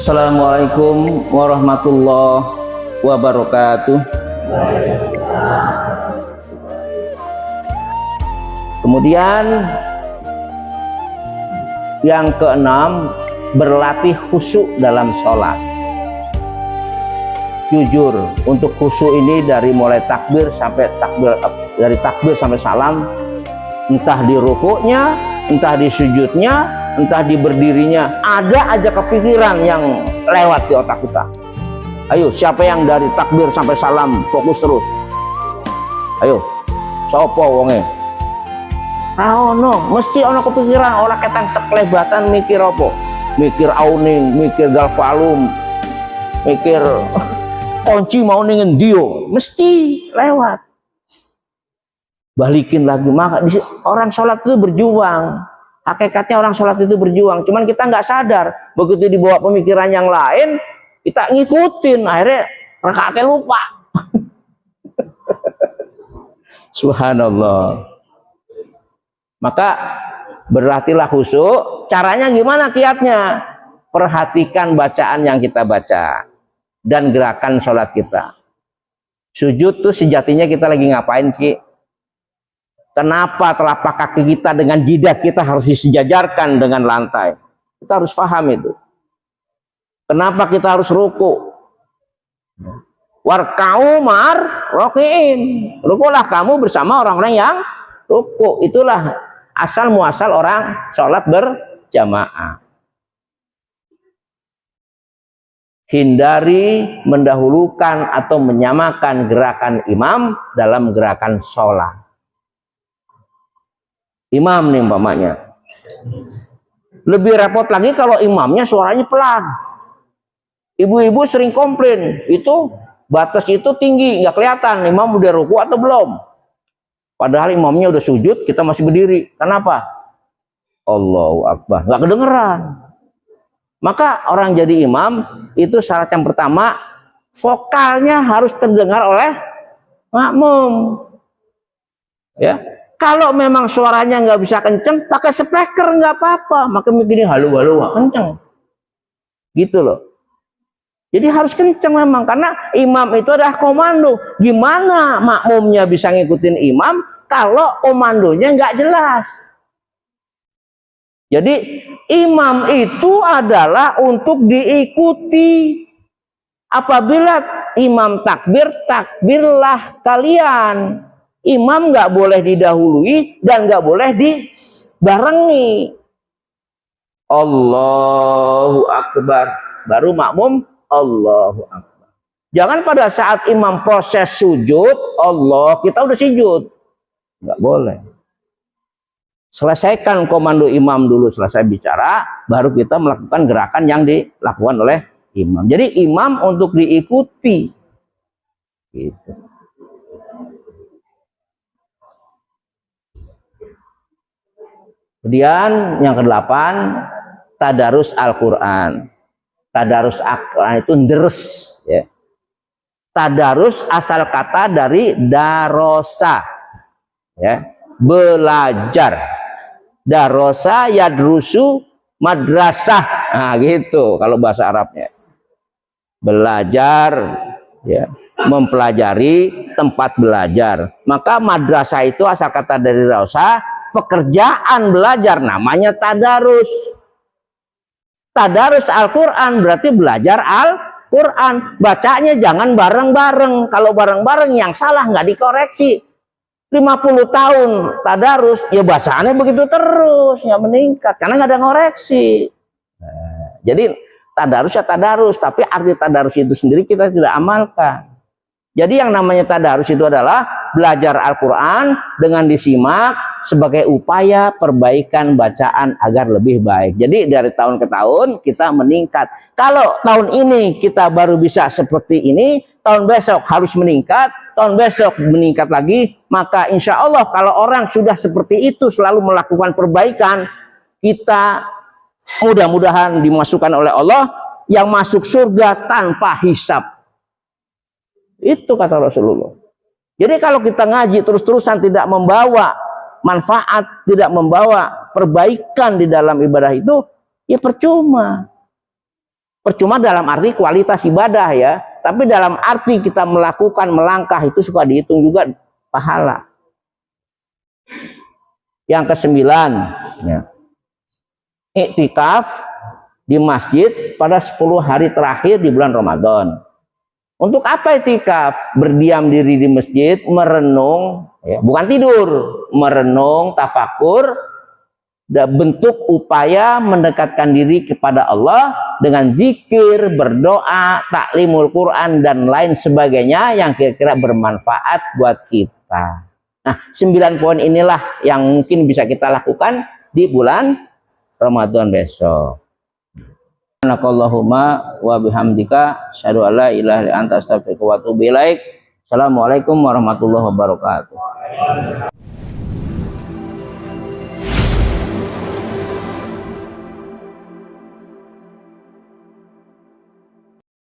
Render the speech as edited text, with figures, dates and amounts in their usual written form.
Assalamualaikum warahmatullahi wabarakatuh. Kemudian yang keenam, berlatih khusyuk dalam sholat. Jujur, untuk khusyuk ini dari mulai takbir sampai takbir, dari takbir sampai salam, entah di rukuknya, entah di sujudnya, entah di berdirinya, ada aja kepikiran yang lewat di otak kita. Ayo, siapa yang dari takbir sampai salam fokus terus? Ayo, sopo wonge? Ono, mesti ono kepikiran orang ketang sekelebatan mikir apa? Mikir auning, mikir galvalum, mikir kunci mau ningen dio, mesti lewat. Balikin lagi, maka orang sholat itu berjuang. Hakikatnya orang sholat itu berjuang, cuman kita nggak sadar. Begitu dibawa pemikiran yang lain, kita ngikutin, akhirnya rakaatnya lupa. Subhanallah. Maka berlatihlah khusyuk. Caranya gimana kiatnya? Perhatikan bacaan yang kita baca dan gerakan sholat kita. Sujud tuh sejatinya kita lagi ngapain sih? Kenapa telapak kaki kita dengan jidat kita harus disejajarkan dengan lantai? Kita harus paham itu. Kenapa kita harus ruku? Warka'u mar rokiin. Rukulah kamu bersama orang-orang yang ruku. Itulah asal muasal orang sholat berjamaah. Hindari mendahulukan atau menyamakan gerakan imam dalam gerakan sholat. Imam nih umpamanya. Lebih repot lagi kalau imamnya suaranya pelan. Ibu-ibu sering komplain, itu batas itu tinggi, nggak kelihatan imam udah ruku atau belum. Padahal imamnya udah sujud, kita masih berdiri. Kenapa? Allahu Akbar, nggak kedengeran. Maka orang jadi imam itu syarat yang pertama, vokalnya harus terdengar oleh makmum. Ya. Kalau memang suaranya nggak bisa kenceng, pakai speaker nggak apa-apa. Maka begini halo kenceng, gitu loh. Jadi harus kenceng memang, karena imam itu adalah komando. Gimana makmumnya bisa ngikutin imam kalau komandonya nggak jelas? Jadi imam itu adalah untuk diikuti. Apabila imam takbir, takbirlah kalian. Imam nggak boleh didahului dan nggak boleh dibarengi. Allahu Akbar, baru makmum Allahu Akbar. Jangan pada saat imam proses sujud, Allah, kita udah sujud. Nggak boleh. Selesaikan komando imam dulu, selesai bicara, baru kita melakukan gerakan yang dilakukan oleh imam. Jadi imam untuk diikuti. Gitu. Kemudian yang ke-8, tadarus Al-Quran. Tadarus Al-Quran itu deres. Ya. Tadarus asal kata dari darosa. Ya. Belajar. Darosa yadrusu madrasah. Nah gitu kalau bahasa Arabnya. Belajar, ya, mempelajari, tempat belajar. Maka madrasah itu asal kata dari darosa, pekerjaan belajar, namanya tadarus. Tadarus Al-Quran berarti belajar Al-Quran. Bacanya jangan bareng-bareng. Kalau bareng-bareng yang salah nggak dikoreksi. 50 tahun tadarus, ya bacaannya begitu terus, nggak meningkat karena nggak ada ngoreksi. Jadi tadarus ya tadarus, tapi arti tadarus itu sendiri kita tidak amalkan. Jadi yang namanya tadarus itu adalah belajar Al-Quran dengan disimak sebagai upaya perbaikan bacaan agar lebih baik. Jadi dari tahun ke tahun kita meningkat. Kalau tahun ini kita baru bisa seperti ini, tahun besok harus meningkat, tahun besok meningkat lagi. Maka insya Allah kalau orang sudah seperti itu selalu melakukan perbaikan, kita mudah-mudahan dimasukkan oleh Allah yang masuk surga tanpa hisab. Itu kata Rasulullah. Jadi kalau kita ngaji terus-terusan tidak membawa manfaat, tidak membawa perbaikan di dalam ibadah itu, ya percuma. Percuma dalam arti kualitas ibadah ya, tapi dalam arti kita melakukan melangkah itu suka dihitung juga pahala. Yang kesembilan, ya, iktikaf di masjid pada 10 hari terakhir di bulan Ramadan. Untuk apa iktikaf? Berdiam diri di masjid, merenung, ya, bukan tidur, merenung, tafakur, bentuk upaya mendekatkan diri kepada Allah dengan zikir, berdoa, taklimul Quran dan lain sebagainya yang kira-kira bermanfaat buat kita. Nah, 9 poin inilah yang mungkin bisa kita lakukan di bulan Ramadan besok. Subhanakallahumma wa bihamdika asyhadu an la ilaha illa anta astaghfiruka wa atubu ilaik. Assalamualaikum warahmatullahi wabarakatuh.